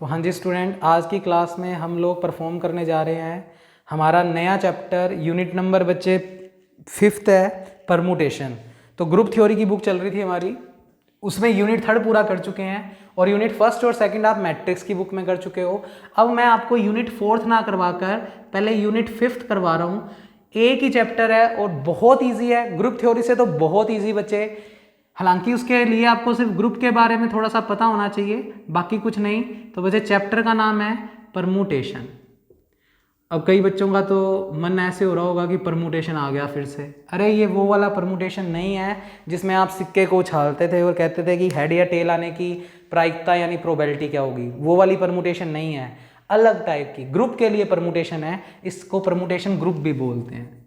तो हाँ जी स्टूडेंट, आज की क्लास में हम लोग परफॉर्म करने जा रहे हैं हमारा नया चैप्टर। यूनिट नंबर बच्चे 5th है, परमुटेशन। तो ग्रुप थ्योरी की बुक चल रही थी हमारी, उसमें यूनिट 3rd पूरा कर चुके हैं और यूनिट 1st और 2nd आप मैट्रिक्स की बुक में कर चुके हो। अब मैं आपको यूनिट 4th ना करवाकर पहले यूनिट 5th करवा रहा हूँ। एक ही चैप्टर है और बहुत ईजी है, ग्रुप थ्योरी से तो बहुत ईजी बच्चे। हालांकि उसके लिए आपको सिर्फ ग्रुप के बारे में थोड़ा सा पता होना चाहिए, बाकी कुछ नहीं। तो बच्चे चैप्टर का नाम है परमुटेशन। अब कई बच्चों का तो मन ऐसे हो रहा होगा कि परमुटेशन आ गया फिर से। अरे ये वो वाला परमुटेशन नहीं है जिसमें आप सिक्के को उछालते थे और कहते थे कि हेड या टेल आने की प्रायिकता यानी प्रोबेबिलिटी क्या होगी। वो वाली परमुटेशन नहीं है, अलग टाइप की ग्रुप के लिए परमुटेशन है। इसको परमुटेशन ग्रुप भी बोलते हैं।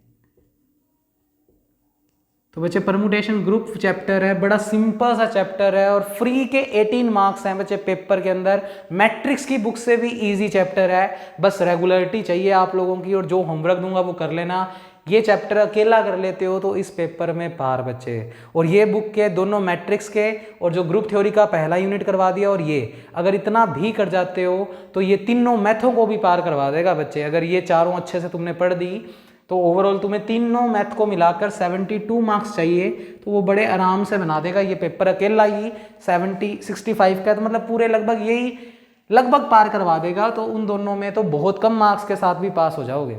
तो बच्चे परमुटेशन ग्रुप चैप्टर है, बड़ा सिंपल सा चैप्टर है और फ्री के 18 मार्क्स हैं बच्चे पेपर के अंदर। मैट्रिक्स की बुक से भी इजी चैप्टर है, बस रेगुलरिटी चाहिए आप लोगों की और जो होमवर्क दूंगा वो कर लेना। ये चैप्टर अकेला कर लेते हो तो इस पेपर में पार बच्चे। और ये बुक के दोनों मैट्रिक्स के और जो ग्रुप थ्योरी का पहला यूनिट करवा दिया, और ये अगर इतना भी कर जाते हो तो ये तीनों मैथों को भी पार करवा देगा बच्चे। अगर ये चारों अच्छे से तुमने पढ़ दी तो ओवरऑल तुम्हें तीनों मैथ को मिलाकर 72 मार्क्स चाहिए, तो वो बड़े आराम से बना देगा। ये पेपर अकेला ही 65 का, तो मतलब पूरे लगभग पार करवा देगा। तो उन दोनों में तो बहुत कम मार्क्स के साथ भी पास हो जाओगे।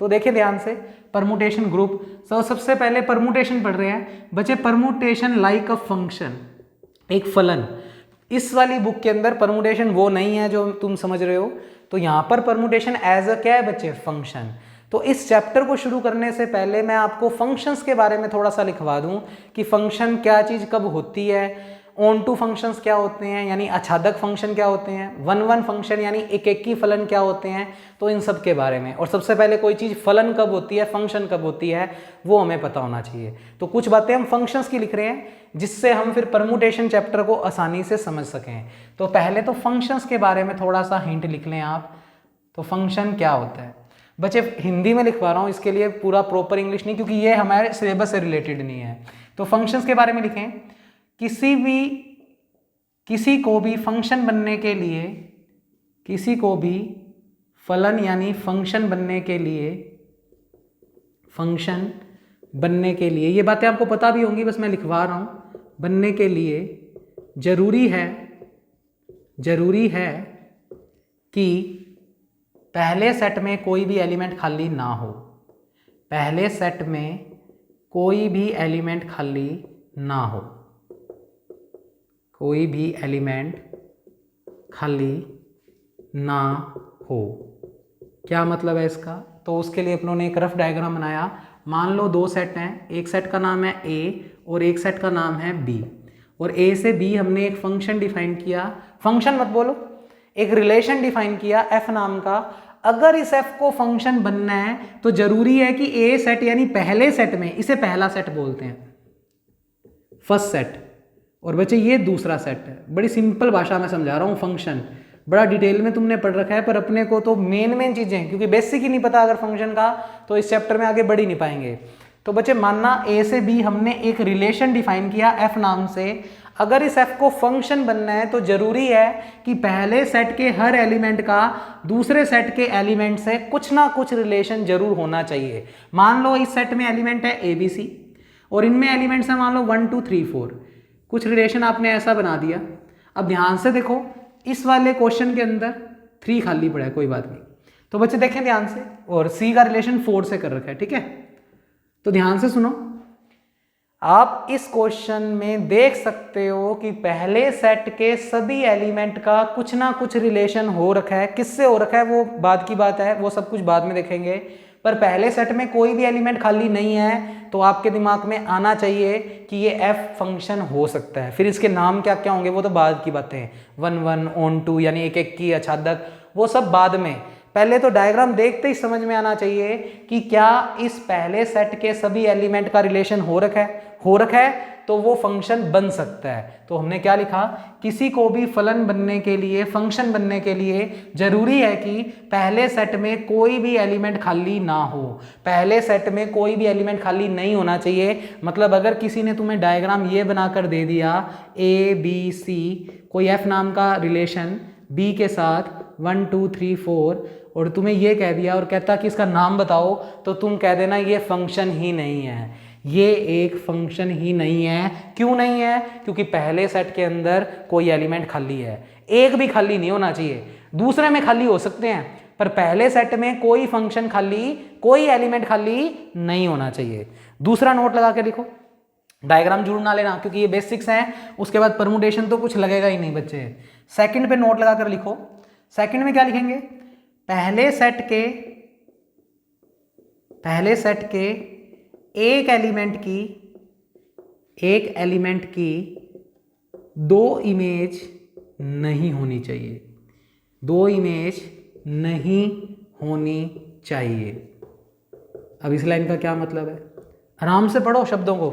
तो देखिए ध्यान से, परमुटेशन ग्रुप। सबसे पहले परमुटेशन पढ़ रहे हैं बच्चे। परमुटेशन लाइक अ फंक्शन, एक फलन। इस वाली बुक के अंदर परमुटेशन वो नहीं है जो तुम समझ रहे हो। तो यहां पर परमुटेशन एज अ क्या है बच्चे, फंक्शन। तो इस चैप्टर को शुरू करने से पहले मैं आपको फंक्शंस के बारे में थोड़ा सा लिखवा दूं कि फंक्शन क्या चीज़ कब होती है, ऑन टू फंक्शंस क्या होते हैं यानी आच्छादक फंक्शन क्या होते हैं, वन फंक्शन यानी एक ही फलन क्या होते हैं। तो इन सब के बारे में, और सबसे पहले कोई चीज़ फलन कब होती है, फंक्शन कब होती है, वो हमें पता होना चाहिए। तो कुछ बातें हम फंक्शंस की लिख रहे हैं जिससे हम फिर परमुटेशन चैप्टर को आसानी से समझ सकें। तो पहले तो फंक्शंस के बारे में थोड़ा सा हिंट लिख लें आप। तो फंक्शन क्या होता है बच्चे, हिंदी में लिखवा रहा हूँ इसके लिए, पूरा प्रॉपर इंग्लिश नहीं, क्योंकि ये हमारे सिलेबस से रिलेटेड नहीं है। तो फंक्शंस के बारे में लिखें, किसी को भी फंक्शन बनने के लिए, किसी को भी फलन यानी फंक्शन बनने के लिए, ये बातें आपको पता भी होंगी, बस मैं लिखवा रहा हूँ। बनने के लिए जरूरी है कि पहले सेट में कोई भी एलिमेंट खाली ना हो। पहले सेट में कोई भी एलिमेंट खाली ना हो, कोई भी एलिमेंट खाली ना हो। क्या मतलब है इसका? तो उसके लिए अपनों ने एक रफ डायग्राम बनाया। मान लो दो सेट हैं, एक सेट का नाम है ए और एक सेट का नाम है बी, और ए से बी हमने एक फंक्शन डिफाइन किया, फंक्शन मत बोलो, एक रिलेशन डिफाइन किया एफ नाम का। अगर इस एफ को फंक्शन बनना है तो जरूरी है कि ए सेट यानी पहले सेट में, इसे पहला सेट बोलते हैं, फर्स्ट सेट, और बच्चे ये दूसरा सेट है। बड़ी सिंपल भाषा में समझा रहा हूँ। फंक्शन बड़ा डिटेल में तुमने पढ़ रखा है, पर अपने को तो मेन चीजें, क्योंकि बेसिक ही नहीं पता अगर फंक्शन का, तो इस चैप्टर में आगे बढ़ ही नहीं पाएंगे। तो बच्चे मानना ए से बी हमने एक रिलेशन डिफाइन किया एफ नाम से। अगर इस एफ को फंक्शन बनना है तो जरूरी है कि पहले सेट के हर एलिमेंट का दूसरे सेट के एलिमेंट से कुछ ना कुछ रिलेशन जरूर होना चाहिए। मान लो इस सेट में एलिमेंट है ए बी सी और इनमें एलिमेंट्स है मान लो 1 2 3 4, कुछ रिलेशन आपने ऐसा बना दिया। अब ध्यान से देखो, इस वाले क्वेश्चन के अंदर 3 खाली पड़ा है, कोई बात नहीं। तो बच्चे देखें ध्यान से, और सी का रिलेशन 4 से कर रखा है, ठीक है। तो ध्यान से सुनो, आप इस क्वेश्चन में देख सकते हो कि पहले सेट के सभी एलिमेंट का कुछ ना कुछ रिलेशन हो रखा है। किससे हो रखा है वो बाद की बात है, वो सब कुछ बाद में देखेंगे। पर पहले सेट में कोई भी एलिमेंट खाली नहीं है, तो आपके दिमाग में आना चाहिए कि ये एफ फंक्शन हो सकता है। फिर इसके नाम क्या क्या होंगे वो तो बाद की बातें हैं, 1 1 ऑन टू यानी एक की आच्छादक, वो सब बाद में। पहले तो डायग्राम देखते ही समझ में आना चाहिए कि क्या इस पहले सेट के सभी एलिमेंट का रिलेशन हो रखा है, तो वो फंक्शन बन सकता है। तो हमने क्या लिखा, किसी को भी फलन बनने के लिए, फंक्शन बनने के लिए जरूरी है कि पहले सेट में कोई भी एलिमेंट खाली ना हो। पहले सेट में कोई भी एलिमेंट खाली नहीं होना चाहिए। मतलब अगर किसी ने तुम्हें डायग्राम ये बनाकर दे दिया ए बी सी, कोई एफ नाम का रिलेशन बी के साथ 1 2 3 4 और तुम्हें ये कह दिया और कहता कि इसका नाम बताओ, तो तुम कह देना ये फंक्शन ही नहीं है, ये एक फंक्शन ही नहीं है। क्यों नहीं है? क्योंकि पहले सेट के अंदर कोई एलिमेंट खाली है, एक भी खाली नहीं होना चाहिए, दूसरे में खाली हो सकते हैं, पर पहले सेट में कोई फंक्शन खाली, कोई एलिमेंट खाली नहीं होना चाहिए। दूसरा नोट लगा के लिखो, डायग्राम जरूर ना लेना क्योंकि ये बेसिक्स हैं, उसके बाद परमुटेशन तो कुछ लगेगा ही नहीं बच्चे। सेकंड पे नोट लगा कर लिखो। सेकंड में क्या लिखेंगे? पहले सेट के एक एलिमेंट की दो इमेज नहीं होनी चाहिए, दो इमेज नहीं होनी चाहिए। अब इस लाइन का क्या मतलब है? आराम से पढ़ो शब्दों को।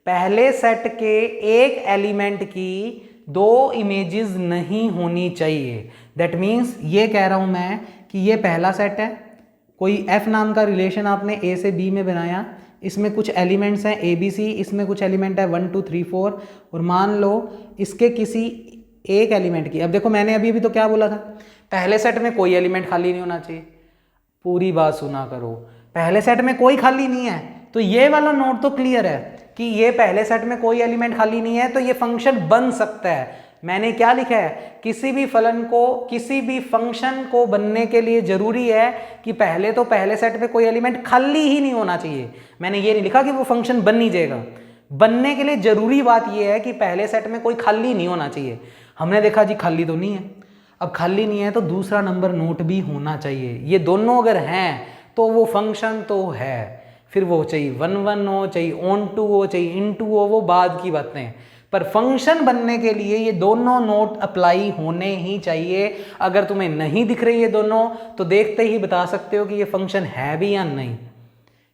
पहले सेट के एक एलिमेंट की दो इमेजेस नहीं होनी चाहिए। दैट मीन्स ये कह रहा हूं मैं कि ये पहला सेट है, कोई एफ नाम का रिलेशन आपने ए से बी में बनाया, इसमें कुछ एलिमेंट्स हैं ए बी सी, इसमें कुछ एलिमेंट है 1 2 3 4, और मान लो इसके किसी एक एलिमेंट की, अब देखो मैंने अभी तो क्या बोला था, पहले सेट में कोई एलिमेंट खाली नहीं होना चाहिए। पूरी बात सुना करो, पहले सेट में कोई खाली नहीं है, तो ये वाला नोट तो क्लियर है कि ये पहले सेट में कोई एलिमेंट खाली नहीं है, तो ये फंक्शन बन सकता है। मैंने क्या लिखा है? किसी भी फलन को, किसी भी फंक्शन को बनने के लिए जरूरी है कि पहले तो पहले सेट में कोई एलिमेंट खाली ही नहीं होना चाहिए। मैंने ये नहीं लिखा कि वो फंक्शन बन नहीं जाएगा। बनने के लिए जरूरी बात ये है कि पहले सेट में कोई खाली नहीं होना चाहिए। हमने देखा जी खाली तो नहीं है, अब खाली नहीं है तो दूसरा नंबर नोट भी होना चाहिए। ये दोनों अगर हैं तो वो फंक्शन तो है, फिर वो चाहिए 1 1 हो, चाहिए ऑन टू हो, चाहिए इन टू हो, वो बाद की बातें, पर फंक्शन बनने के लिए ये दोनों नोट अप्लाई होने ही चाहिए। अगर तुम्हें नहीं दिख रही ये दोनों तो देखते ही बता सकते हो कि ये फंक्शन है भी या नहीं,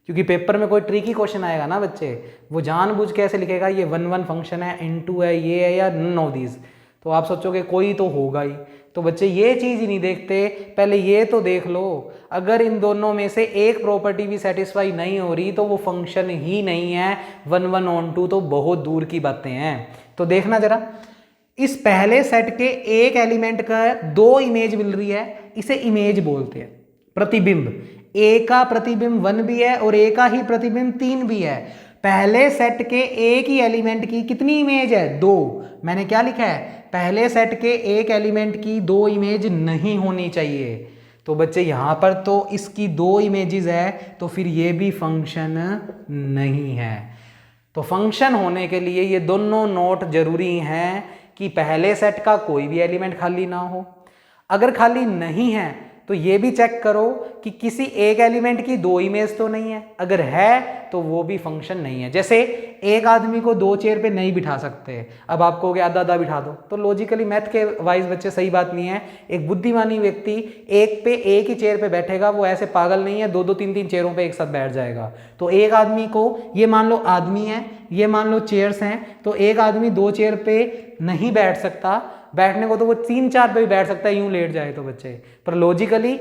क्योंकि पेपर में कोई ट्रिकी क्वेश्चन आएगा ना बच्चे, वो जानबूझ के ऐसे लिखेगा ये 1 1 फंक्शन है, इन टू है, ये है, या नन ऑफ दीज, तो आप सोचोगे कोई तो होगा ही। तो बच्चे ये चीज़ ही नहीं देखते, पहले ये तो देख लो, अगर इन दोनों में से एक प्रॉपर्टी भी सेटिस्फाई नहीं हो रही तो वो फंक्शन ही नहीं है। 1 1 ऑन टू तो बहुत दूर की बातें हैं। तो देखना जरा, इस पहले सेट के एक एलिमेंट का दो इमेज मिल रही है, इसे इमेज बोलते हैं, प्रतिबिंब। ए का प्रतिबिंब 1 भी है और ए का ही प्रतिबिंब 3 भी है। पहले सेट के एक ही एलिमेंट की कितनी इमेज है? 2। मैंने क्या लिखा है? पहले सेट के एक एलिमेंट की दो इमेज नहीं होनी चाहिए। तो बच्चे यहाँ पर तो इसकी दो इमेजेस है, तो फिर ये भी फंक्शन नहीं है। तो फंक्शन होने के लिए ये दोनों नोट जरूरी हैं कि पहले सेट का कोई भी एलिमेंट खाली ना हो। अगर खाली नहीं है तो ये भी चेक करो कि किसी एक एलिमेंट की दो इमेज तो नहीं है, अगर है तो वो भी फंक्शन नहीं है। जैसे एक आदमी को दो चेयर पे नहीं बिठा सकते, अब आप कहोगे आधा आधा बिठा दो, तो लॉजिकली मैथ के वाइज बच्चे सही बात नहीं है। एक बुद्धिमानी व्यक्ति एक ही चेयर पे बैठेगा, वो ऐसे पागल नहीं है 2 2 3 3 चेयरों पे एक साथ बैठ जाएगा। तो एक आदमी को, ये मान लो आदमी है, ये मान लो चेयर्स हैं, तो एक आदमी 2 चेयर पे नहीं बैठ सकता, बैठने को तो वो 3 4 पे भी बैठ सकता है यूं लेट जाए तो बच्चे। पर लॉजिकली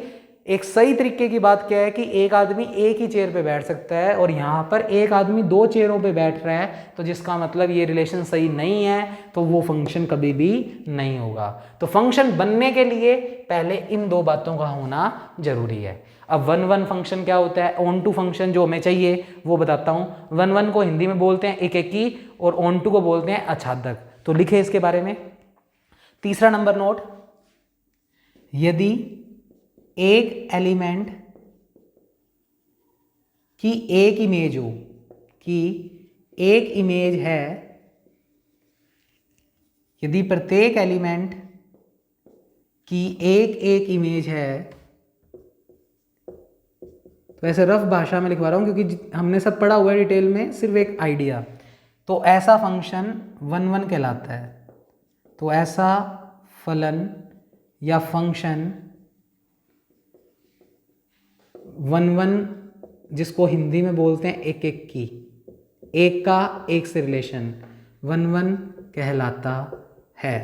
एक सही तरीके की बात क्या है कि एक आदमी एक ही चेयर पे बैठ सकता है, और यहाँ पर एक आदमी 2 चेयरों पे बैठ रहा है, तो जिसका मतलब ये रिलेशन सही नहीं है, तो वो फंक्शन कभी भी नहीं होगा। तो फंक्शन बनने के लिए पहले इन दो बातों का होना जरूरी है। अब 1 1 फंक्शन क्या होता है, ऑन टू फंक्शन जो हमें चाहिए वो बताता हूँ। 1 1 को हिंदी में बोलते हैं एक एकी, और ऑन टू को बोलते हैं आच्छादक। तो लिखे इसके बारे में। तीसरा नंबर नोट, यदि एक एलिमेंट की एक इमेज हो, कि एक इमेज है, यदि प्रत्येक एलिमेंट की एक इमेज है, तो ऐसे रफ भाषा में लिखवा रहा हूं क्योंकि हमने सब पढ़ा हुआ है डिटेल में, सिर्फ एक आइडिया, तो ऐसा फंक्शन 1 1 कहलाता है। तो ऐसा फलन या फंक्शन 1 1, जिसको हिंदी में बोलते हैं एक एक की, एक का एक से रिलेशन, 1 1 कहलाता है।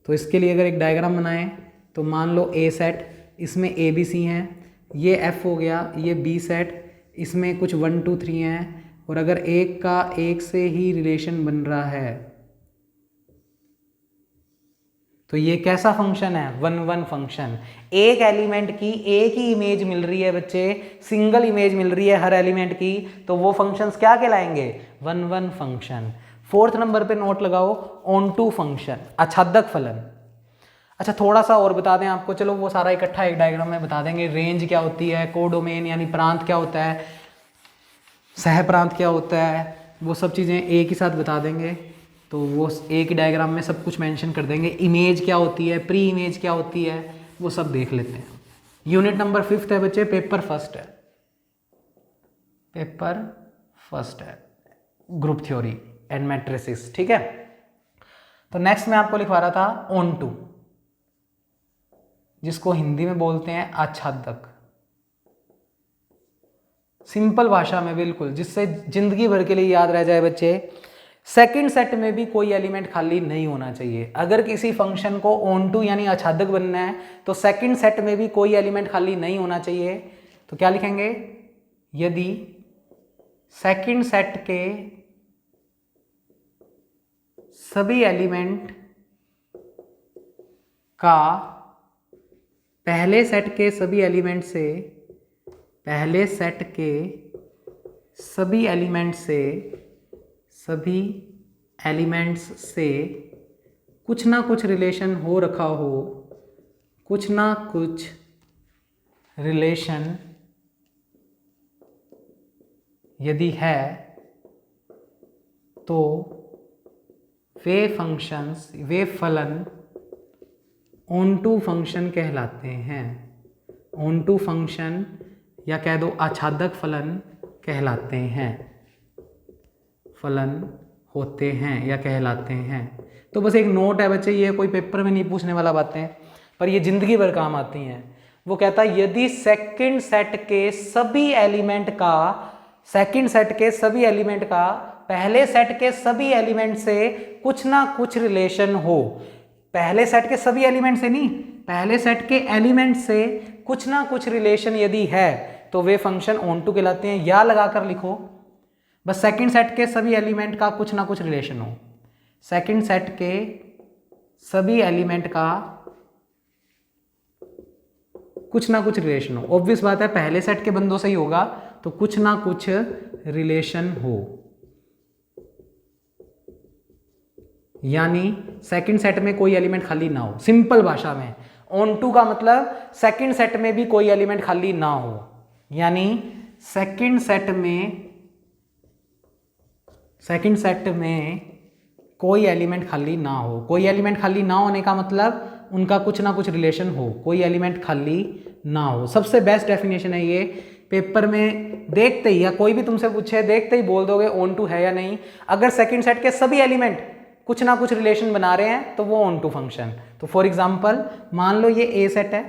तो इसके लिए अगर एक डायग्राम बनाएं तो मान लो ए सेट, इसमें ए बी सी हैं, ये एफ हो गया, ये बी सेट, इसमें कुछ 1 2 3 हैं, और अगर एक का एक से ही रिलेशन बन रहा है तो ये कैसा फंक्शन है? 1 1 फंक्शन। एक एलिमेंट की एक ही इमेज मिल रही है बच्चे, सिंगल इमेज मिल रही है हर एलिमेंट की, तो वो फंक्शंस क्या कहलाएंगे? 1 1 फंक्शन। 4th नंबर पे नोट लगाओ, ऑन टू फंक्शन, आच्छादक फलन। अच्छा थोड़ा सा और बता दें आपको, चलो वो सारा इकट्ठा एक डायग्राम में बता देंगे। रेंज क्या होती है, कोडोमेन यानी प्रांत क्या होता है, सह प्रांत क्या होता है, वो सब चीज़ें एक ही साथ बता देंगे। तो वो एक ही डायग्राम में सब कुछ मेंशन कर देंगे। इमेज क्या होती है, प्री इमेज क्या होती है, वो सब देख लेते हैं। यूनिट नंबर 5th है बच्चे, पेपर फर्स्ट है, पेपर फर्स्ट है, ग्रुप थ्योरी एंड मैट्रिसेस, ठीक है। तो नेक्स्ट मैं आपको लिखवा रहा था ऑन टू, जिसको हिंदी में बोलते हैं आच्छादक, सिंपल भाषा में बिल्कुल, जिससे जिंदगी भर के लिए याद रह जाए बच्चे। सेकंड सेट में भी कोई एलिमेंट खाली नहीं होना चाहिए। अगर किसी फंक्शन को ऑन टू यानी आच्छादक बनना है तो सेकंड सेट में भी कोई एलिमेंट खाली नहीं होना चाहिए। तो क्या लिखेंगे? यदि सेकंड सेट के सभी एलिमेंट का पहले सेट के सभी एलिमेंट से, पहले सेट के सभी एलिमेंट्स से कुछ ना कुछ रिलेशन हो रखा हो, कुछ ना कुछ रिलेशन यदि है, तो वे फंक्शंस, वे फलन ऑन टू फंक्शन कहलाते हैं। ऑन टू फंक्शन या कह दो आच्छादक फलन कहलाते हैं, फलन होते हैं या कहलाते हैं। तो बस एक नोट है बच्चे, ये कोई पेपर में नहीं पूछने वाला बातें, पर ये जिंदगी भर काम आती हैं। वो कहता है यदि सेकंड सेट के सभी एलिमेंट का, सेकंड सेट के सभी एलिमेंट का पहले सेट के सभी एलिमेंट से कुछ ना कुछ रिलेशन हो। पहले सेट के सभी एलिमेंट से नहीं, पहले सेट के एलिमेंट से कुछ ना कुछ रिलेशन यदि है तो वे फंक्शन ऑन टू कहलाते हैं। या लगाकर लिखो बस, सेकंड सेट के सभी एलिमेंट का कुछ ना कुछ रिलेशन हो, सेकंड सेट के सभी एलिमेंट का कुछ ना कुछ रिलेशन हो। ऑब्वियस बात है पहले सेट के बंदों से ही होगा, तो कुछ ना कुछ रिलेशन हो, यानी सेकंड सेट में कोई एलिमेंट खाली ना हो। सिंपल भाषा में ऑन टू का मतलब सेकंड सेट में भी कोई एलिमेंट खाली ना हो, यानी सेकंड सेट में कोई एलिमेंट खाली ना हो। कोई एलिमेंट खाली ना होने का मतलब उनका कुछ ना कुछ रिलेशन हो, कोई एलिमेंट खाली ना हो। सबसे बेस्ट डेफिनेशन है ये, पेपर में देखते ही या कोई भी तुमसे पूछे देखते ही बोल दोगे ऑन टू है या नहीं। अगर सेकंड सेट के सभी एलिमेंट कुछ ना कुछ रिलेशन बना रहे हैं तो वो ऑन टू फंक्शन। तो फॉर एग्जांपल मान लो ये ए सेट है,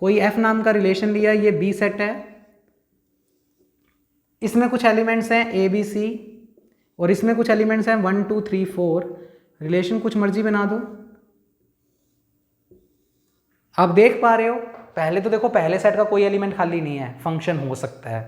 कोई एफ नाम का रिलेशन लिया, ये बी सेट है, इसमें कुछ एलिमेंट्स हैं ए बी सी और इसमें कुछ एलिमेंट्स हैं 1 2 3 4, रिलेशन कुछ मर्जी बना दो। आप देख पा रहे हो, पहले तो देखो पहले सेट का कोई एलिमेंट खाली नहीं है, फंक्शन हो सकता है।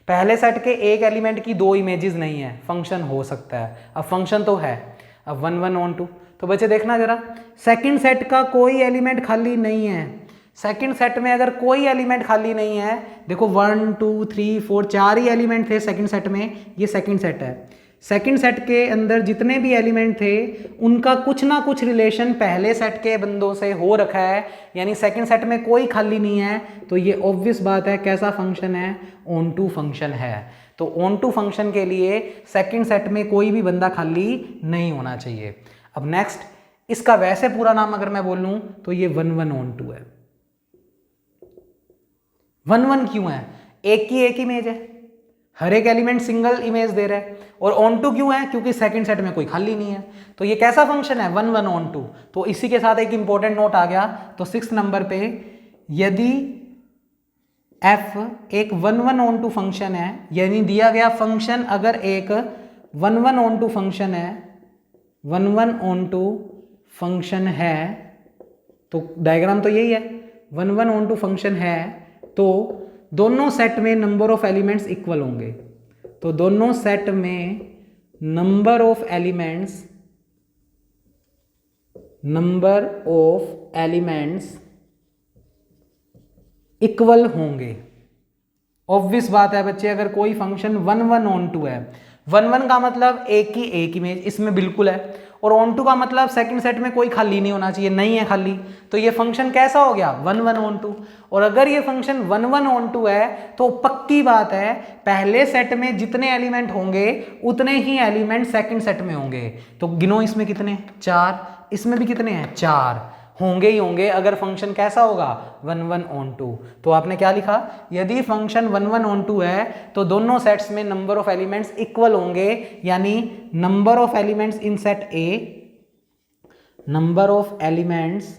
पहले सेट के एक एलिमेंट की दो इमेजेस नहीं है, फंक्शन हो सकता है। अब फंक्शन तो है, अब 1 1 ऑन टू। तो बच्चे देखना जरा, सेकंड सेट का कोई एलिमेंट खाली नहीं है। सेकंड सेट में अगर कोई एलिमेंट खाली नहीं है, देखो 1 2 3 4 4 ही एलिमेंट थे सेकंड सेट में, ये सेकंड सेट है। सेकंड सेट के अंदर जितने भी एलिमेंट थे उनका कुछ ना कुछ रिलेशन पहले सेट के बंदों से हो रखा है, यानी सेकंड सेट में कोई खाली नहीं है। तो ये ऑब्वियस बात है कैसा फंक्शन है, ऑन टू फंक्शन है। तो ऑन टू फंक्शन के लिए सेकंड सेट में कोई भी बंदा खाली नहीं होना चाहिए। अब नेक्स्ट, इसका वैसे पूरा नाम अगर मैं बोलूं तो ये 1 1 ऑन टू है। 1 1 क्यों है? एक की एक इमेज है, हर एक एलिमेंट सिंगल इमेज दे रहा है। और ऑन टू क्यों है? क्योंकि सेकंड सेट में कोई खाली नहीं है। तो ये कैसा फंक्शन है? 1 1 ऑन टू। तो इसी के साथ एक इंपॉर्टेंट नोट आ गया। तो 6th नंबर पे, यदि f एक 1 1 ऑन टू फंक्शन है, यानी दिया गया फंक्शन अगर एक 1 1 ऑन टू फंक्शन है, 1 1 ऑन टू फंक्शन है, तो डायग्राम तो यही है, 1 1 ऑन टू फंक्शन है, तो दोनों सेट में नंबर ऑफ एलिमेंट्स इक्वल होंगे। तो दोनों सेट में number of number of elements equal होंगे। ऑब्वियस बात है बच्चे, अगर कोई फंक्शन 1 1 ऑन टू है, 1 1 का मतलब एक की एक इमेज इसमें बिल्कुल है, और ऑन टू का मतलब सेकंड सेट में कोई खाली नहीं होना चाहिए, नहीं है खाली, तो ये फंक्शन कैसा हो गया 1 1 ऑन टू। और अगर ये फंक्शन 1 1 ऑन टू है तो पक्की बात है पहले सेट में जितने एलिमेंट होंगे उतने ही एलिमेंट सेकंड सेट में होंगे। तो गिनो इसमें कितने, 4, इसमें भी कितने हैं, 4 होंगे ही होंगे अगर फंक्शन कैसा होगा 1 1 ऑन टू। तो आपने क्या लिखा, यदि फंक्शन 1 1 ऑन टू है तो दोनों सेट्स में नंबर ऑफ एलिमेंट्स इक्वल होंगे, यानी number of elements in set A, number of elements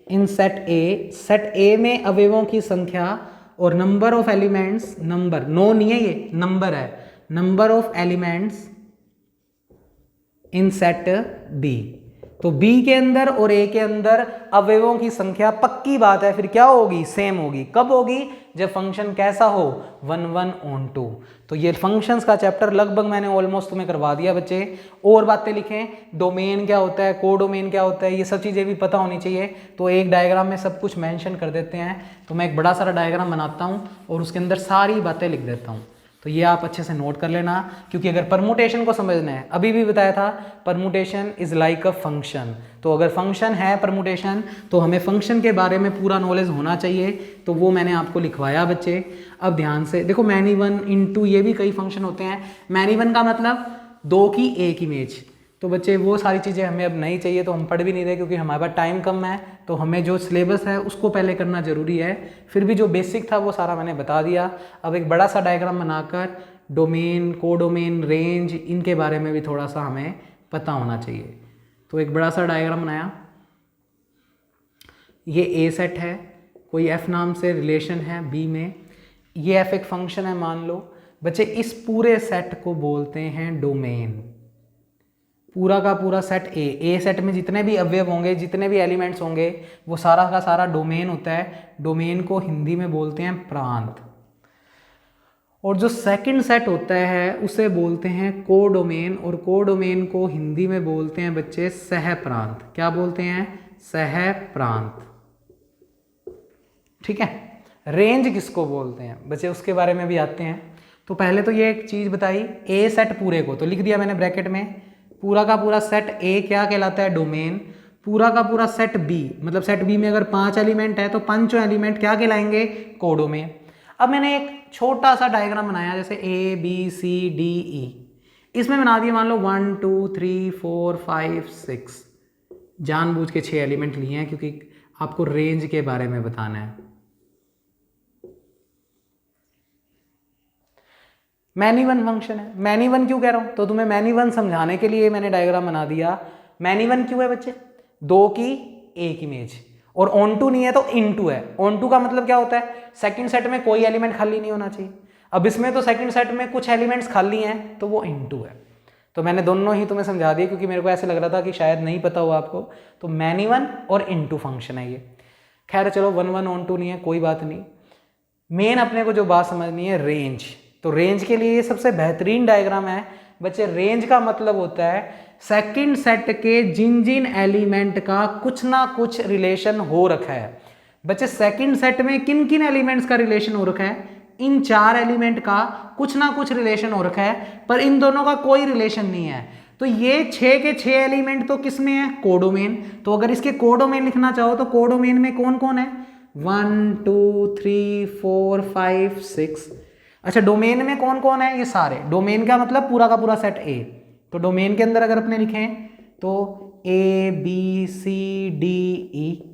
in set A में अवयवों की संख्या, और number of elements, number no नहीं है ये नंबर है, number of elements in set B. तो बी के अंदर और ए के अंदर अवयवों की संख्या पक्की बात है फिर क्या होगी, सेम होगी। कब होगी, जब फंक्शन कैसा हो 1 1 ऑन टू। तो ये फंक्शंस का चैप्टर लगभग मैंने ऑलमोस्ट तुम्हें करवा दिया बच्चे। और बातें लिखें, डोमेन क्या होता है, कोडोमेन क्या होता है, ये सब चीज़ें भी पता होनी चाहिए। तो एक डायग्राम में सब कुछ मेंशन कर देते हैं। तो मैं एक बड़ा सारा डायग्राम बनाता हूँ और उसके अंदर सारी बातें लिख देता हूँ। तो ये आप अच्छे से नोट कर लेना, क्योंकि अगर परमुटेशन को समझना है, अभी भी बताया था permutation is like a function. तो अगर फंक्शन है परमुटेशन तो हमें फंक्शन के बारे में पूरा नॉलेज होना चाहिए। तो वो मैंने आपको लिखवाया बच्चे। अब ध्यान से देखो, मैनी वन इंटू ये भी कई फंक्शन होते हैं। मैनी वन का मतलब 2 की एक इमेज। तो बच्चे वो सारी चीज़ें हमें अब नहीं चाहिए, तो हम पढ़ भी नहीं रहे क्योंकि हमारे पास टाइम कम है। तो हमें जो सिलेबस है उसको पहले करना जरूरी है। फिर भी जो बेसिक था वो सारा मैंने बता दिया। अब एक बड़ा सा डायग्राम बनाकर डोमेन, कोडोमेन, रेंज, इनके बारे में भी थोड़ा सा हमें पता होना चाहिए। तो एक बड़ा सा डायग्राम बनाया। ये ए सेट है, कोई एफ नाम से रिलेशन है बी में, ये एफ एक फंक्शन है मान लो। बच्चे इस पूरे सेट को बोलते हैं डोमेन। पूरा का पूरा सेट ए सेट में जितने भी अवयव होंगे, जितने भी एलिमेंट्स होंगे, वो सारा का सारा डोमेन होता है। डोमेन को हिंदी में बोलते हैं प्रांत। और जो सेकंड सेट होता है उसे बोलते हैं कोडोमेन, और कोडोमेन को हिंदी में बोलते हैं बच्चे सह प्रांत। क्या बोलते हैं, सह प्रांत। ठीक है। रेंज किसको बोलते हैं बच्चे, उसके बारे में भी आते हैं। तो पहले तो ये एक चीज बताई, ए सेट पूरे को तो लिख दिया मैंने ब्रैकेट में। पूरा का पूरा सेट ए क्या कहलाता है, डोमेन। पूरा का पूरा सेट बी, मतलब सेट बी में अगर 5 एलिमेंट है तो 5 एलिमेंट क्या कहलाएंगे, कोडोमेन। अब मैंने एक छोटा सा डायग्राम बनाया, जैसे ए बी सी डी ई। इसमें बना दिया मान लो 1 2 3 4 5 6। जानबूझ के 6 एलिमेंट लिए हैं क्योंकि आपको रेंज के बारे में बताना है। मैनी वन फंक्शन है। मैनी वन क्यों कह रहा हूं, तो तुम्हें मैनी वन समझाने के लिए मैंने डायग्राम बना दिया। मैनी वन क्यों है बच्चे, 2 की एक इमेज, और ऑन टू नहीं है तो इन टू है। ऑन टू का मतलब क्या होता है, सेकंड सेट में कोई एलिमेंट खाली नहीं होना चाहिए। अब इसमें तो सेकंड सेट में कुछ एलिमेंट्स खाली हैं तो वो इन टू है। तो मैंने दोनों ही तुम्हें समझा दिया क्योंकि मेरे को ऐसे लग रहा था कि शायद नहीं पता हो आपको। तो मैनी वन और इन टू फंक्शन है ये। खैर चलो 1 1 ऑन टू नहीं है, कोई बात नहीं। मेन अपने को जो बात समझनी है रेंज। तो रेंज के लिए ये सबसे बेहतरीन डायग्राम है बच्चे। रेंज का मतलब होता है सेकंड सेट के जिन जिन एलिमेंट का कुछ ना कुछ रिलेशन हो रखा है। बच्चे सेकंड सेट में किन किन एलिमेंट्स का रिलेशन हो रखा है, इन 4 एलिमेंट का कुछ ना कुछ रिलेशन हो रखा है, पर इन दोनों का कोई रिलेशन नहीं है। तो ये 6 के 6 एलिमेंट तो किस में है, कोडोमेन। तो अगर इसके कोडोमेन लिखना चाहो तो कोडोमेन में कौन कौन है, 1 2 3 4 5 6। अच्छा, डोमेन में कौन कौन है, ये सारे। डोमेन का मतलब पूरा का पूरा सेट ए। तो डोमेन के अंदर अगर अपने लिखें तो ए बी सी डी ई।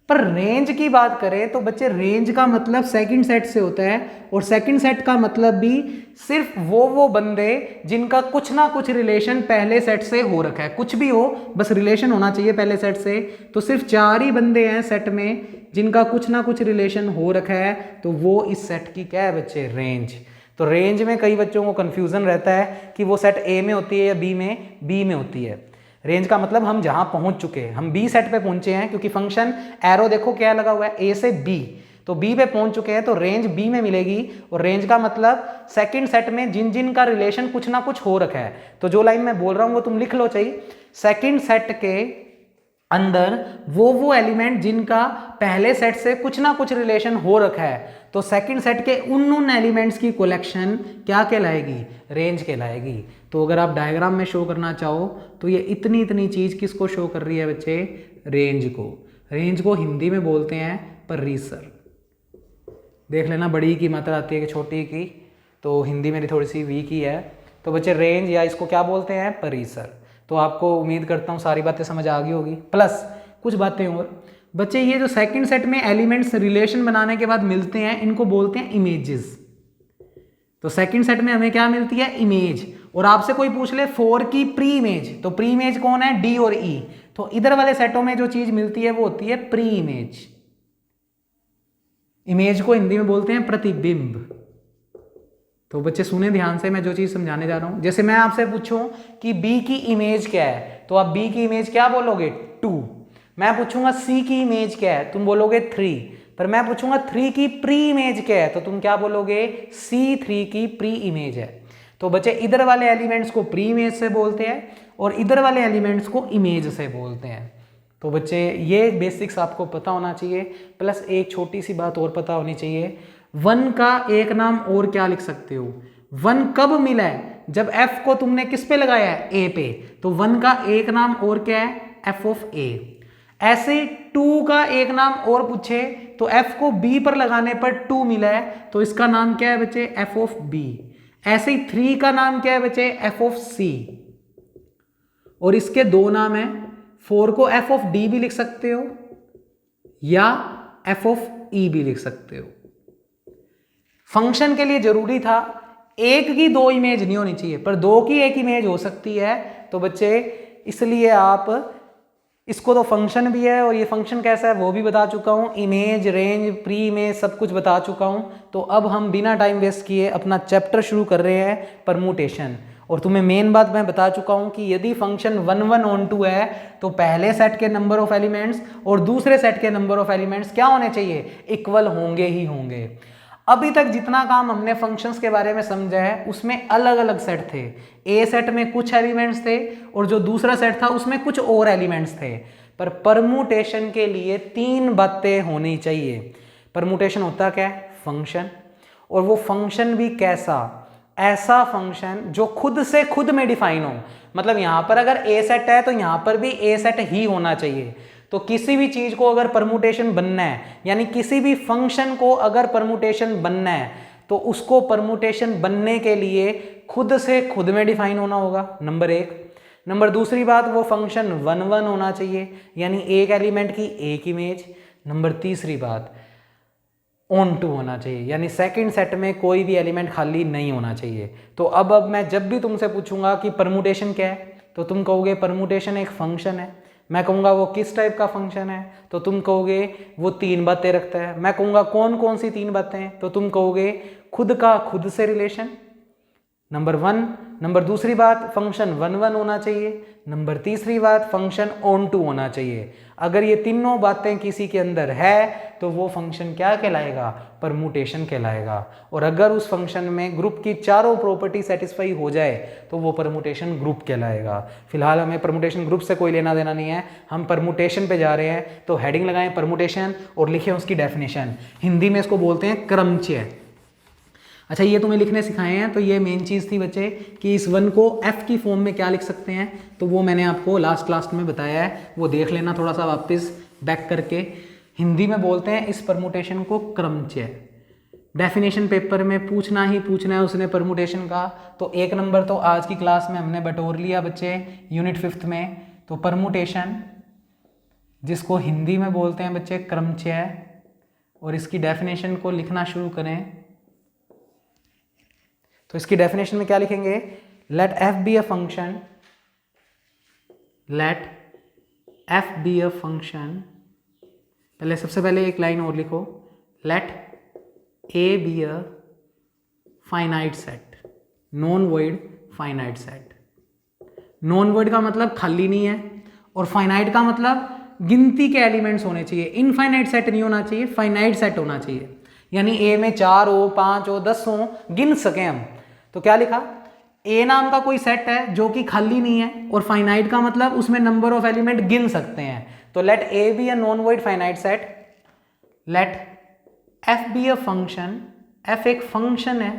पर रेंज की बात करें तो बच्चे रेंज का मतलब सेकंड सेट से होता है, और सेकंड सेट का मतलब भी सिर्फ वो बंदे जिनका कुछ ना कुछ रिलेशन पहले सेट से हो रखा है। कुछ भी हो, बस रिलेशन होना चाहिए पहले सेट से। तो सिर्फ 4 ही बंदे हैं सेट में जिनका कुछ ना कुछ रिलेशन हो रखा है, तो वो इस सेट की क्या है बच्चे, रेंज। तो रेंज में कई बच्चों को कंफ्यूजन रहता है कि वो सेट ए में होती है या बी में होती है। रेंज का मतलब हम जहां पहुंच चुके हैं, हम बी सेट पे पहुंचे हैं, क्योंकि फंक्शन एरो देखो क्या लगा हुआ है, ए से बी, तो बी पे पहुंच चुके हैं तो रेंज बी में मिलेगी। और रेंज का मतलब सेकंड सेट में जिन जिन का रिलेशन कुछ ना कुछ हो रखा है। तो जो लाइन मैं बोल रहा हूं वो तुम लिख लो चाहिए। सेकंड सेट के अंदर वो एलिमेंट जिनका पहले सेट से कुछ ना कुछ रिलेशन हो रखा है, तो सेकंड सेट के उन एलिमेंट्स की कलेक्शन क्या कहलाएगी, रेंज कहलाएगी। तो अगर आप डायग्राम में शो करना चाहो तो ये इतनी चीज किसको शो कर रही है बच्चे, रेंज को। रेंज को हिंदी में बोलते हैं परिसर। देख लेना, बड़ी की मात्रा आती है कि छोटी की, तो हिंदी मेरी थोड़ी सी वीक ही है। तो बच्चे रेंज या इसको क्या बोलते हैं, परिसर। तो आपको उम्मीद करता हूँ सारी बातें समझ आ गई होगी, प्लस कुछ बातें और। बच्चे ये जो सेकंड सेट में एलिमेंट्स रिलेशन बनाने के बाद मिलते हैं, इनको बोलते हैं इमेजेस। तो सेकंड सेट में हमें क्या मिलती है, इमेज। और आपसे कोई पूछ ले 4 की प्री इमेज, तो प्री इमेज कौन है, डी और ई। तो इधर वाले सेटों में जो चीज मिलती है वो होती है प्री इमेज। इमेज को हिंदी में बोलते हैं प्रतिबिंब। तो बच्चे सुने ध्यान से, मैं जो चीज समझाने जा रहा हूं। जैसे मैं आपसे पूछूं कि बी की इमेज क्या है, तो आप बी की इमेज क्या बोलोगे, 2। मैं पूछूंगा सी की इमेज क्या है, तुम बोलोगे 3। पर मैं पूछूंगा 3 की प्री इमेज क्या है, तो तुम क्या बोलोगे, C3 की प्री इमेज है। तो बच्चे इधर वाले एलिमेंट्स को प्री इमेज से बोलते हैं और इधर वाले एलिमेंट्स को इमेज से बोलते हैं। तो बच्चे ये बेसिक्स आपको पता होना चाहिए, प्लस एक छोटी सी बात और पता होनी चाहिए। 1 का एक नाम और क्या लिख सकते हो, 1 कब मिला है, जब f को तुमने किस पे लगाया है, a पे। तो 1 का एक नाम और क्या है, f ऑफ a। ऐसे 2 का एक नाम और पूछे तो f को b पर लगाने पर 2 मिला है, तो इसका नाम क्या है बच्चे, f ऑफ b। ऐसे ही 3 का नाम क्या है बच्चे, f ऑफ c। और इसके दो नाम है, 4 को f ऑफ d भी लिख सकते हो या f ऑफ e भी लिख सकते हो। फंक्शन के लिए जरूरी था एक की 2 इमेज नहीं होनी चाहिए, पर 2 की एक इमेज हो सकती है। तो बच्चे इसलिए आप इसको, तो फंक्शन भी है और ये फंक्शन कैसा है वो भी बता चुका हूं, इमेज, रेंज, प्री इमेज सब कुछ बता चुका हूं। तो अब हम बिना टाइम वेस्ट किए अपना चैप्टर शुरू कर रहे हैं, परमुटेशन। और तुम्हें मेन बात मैं बता चुका हूं कि यदि फंक्शन 1 1 ऑन 2 है तो पहले सेट के नंबर ऑफ एलिमेंट्स और दूसरे सेट के नंबर ऑफ एलिमेंट्स क्या होने चाहिए, इक्वल होंगे ही होंगे। अभी तक जितना काम हमने फंक्शंस के बारे में समझा है उसमें अलग अलग सेट थे। ए सेट में कुछ एलिमेंट्स थे और जो दूसरा सेट था उसमें कुछ और एलिमेंट्स थे। पर परमुटेशन के लिए 3 बातें होनी चाहिए। परमुटेशन होता क्या है, फंक्शन। और वो फंक्शन भी कैसा, ऐसा फंक्शन जो खुद से खुद में डिफाइन हो। मतलब यहां पर अगर ए सेट है तो यहां पर भी ए सेट ही होना चाहिए। तो किसी भी चीज को अगर परमुटेशन बनना है, यानी किसी भी फंक्शन को अगर परमुटेशन बनना है, तो उसको परमुटेशन बनने के लिए खुद से खुद में डिफाइन होना होगा, नंबर 1। नंबर दूसरी बात, वो फंक्शन 1 1 होना चाहिए, यानी एक एलिमेंट की एक इमेज। नंबर तीसरी बात, ऑन 2 होना चाहिए, यानी सेकंड सेट में कोई भी एलिमेंट खाली नहीं होना चाहिए। तो अब मैं जब भी तुमसे पूछूंगा कि परमुटेशन क्या है, तो तुम कहोगे परमुटेशन एक फंक्शन है। मैं कहूँगा वो किस टाइप का फंक्शन है, तो तुम कहोगे वो 3 बातें रखता है। मैं कहूँगा कौन कौन सी 3 बातें, तो तुम कहोगे खुद का खुद से रिलेशन, नंबर 1। नंबर दूसरी बात, फंक्शन 1 1 होना चाहिए। नंबर तीसरी बात, फंक्शन ऑन 2 होना चाहिए। अगर ये तीनों बातें किसी के अंदर है तो वो फंक्शन क्या कहलाएगा, परमुटेशन कहलाएगा। और अगर उस फंक्शन में ग्रुप की चारों प्रॉपर्टी सेटिस्फाई हो जाए तो वो परमुटेशन ग्रुप कहलाएगा। फिलहाल हमें परमुटेशन ग्रुप से कोई लेना देना नहीं है, हम परमुटेशन पे जा रहे हैं। तो हेडिंग लगाएं परमुटेशन और लिखें उसकी डेफिनेशन। हिंदी में इसको बोलते हैं क्रमचय। अच्छा, ये तुम्हें लिखने सिखाए हैं, तो ये मेन चीज़ थी बच्चे कि इस 1 को f की फॉर्म में क्या लिख सकते हैं, तो वो मैंने आपको लास्ट क्लास में बताया है, वो देख लेना थोड़ा सा वापस बैक करके। हिंदी में बोलते हैं इस परमुटेशन को क्रमचय। डेफिनेशन पेपर में पूछना ही पूछना है उसने परमुटेशन का। तो 1 नंबर तो आज की क्लास में हमने बटोर लिया बच्चे, यूनिट 5th में। तो परमुटेशन, जिसको हिंदी में बोलते हैं बच्चे क्रमचय, और इसकी डेफिनेशन को लिखना शुरू करें। तो इसकी डेफिनेशन में क्या लिखेंगे, let f be a function, let f be a function. पहले सबसे पहले एक लाइन और लिखो, let a be a finite set, non void finite set. Non void का मतलब खाली नहीं है, और फाइनाइट का मतलब गिनती के एलिमेंट्स होने चाहिए। इनफाइनाइट सेट नहीं होना चाहिए, फाइनाइट सेट होना चाहिए। यानी a में 4 हो, 5 हो, 10 हो, गिन सके हम। तो क्या लिखा, ए नाम का कोई सेट है जो कि खाली नहीं है, और फाइनाइट का मतलब उसमें नंबर ऑफ एलिमेंट गिन सकते हैं। तो let A be a non void finite set, let F be a function, F एक फंक्शन है,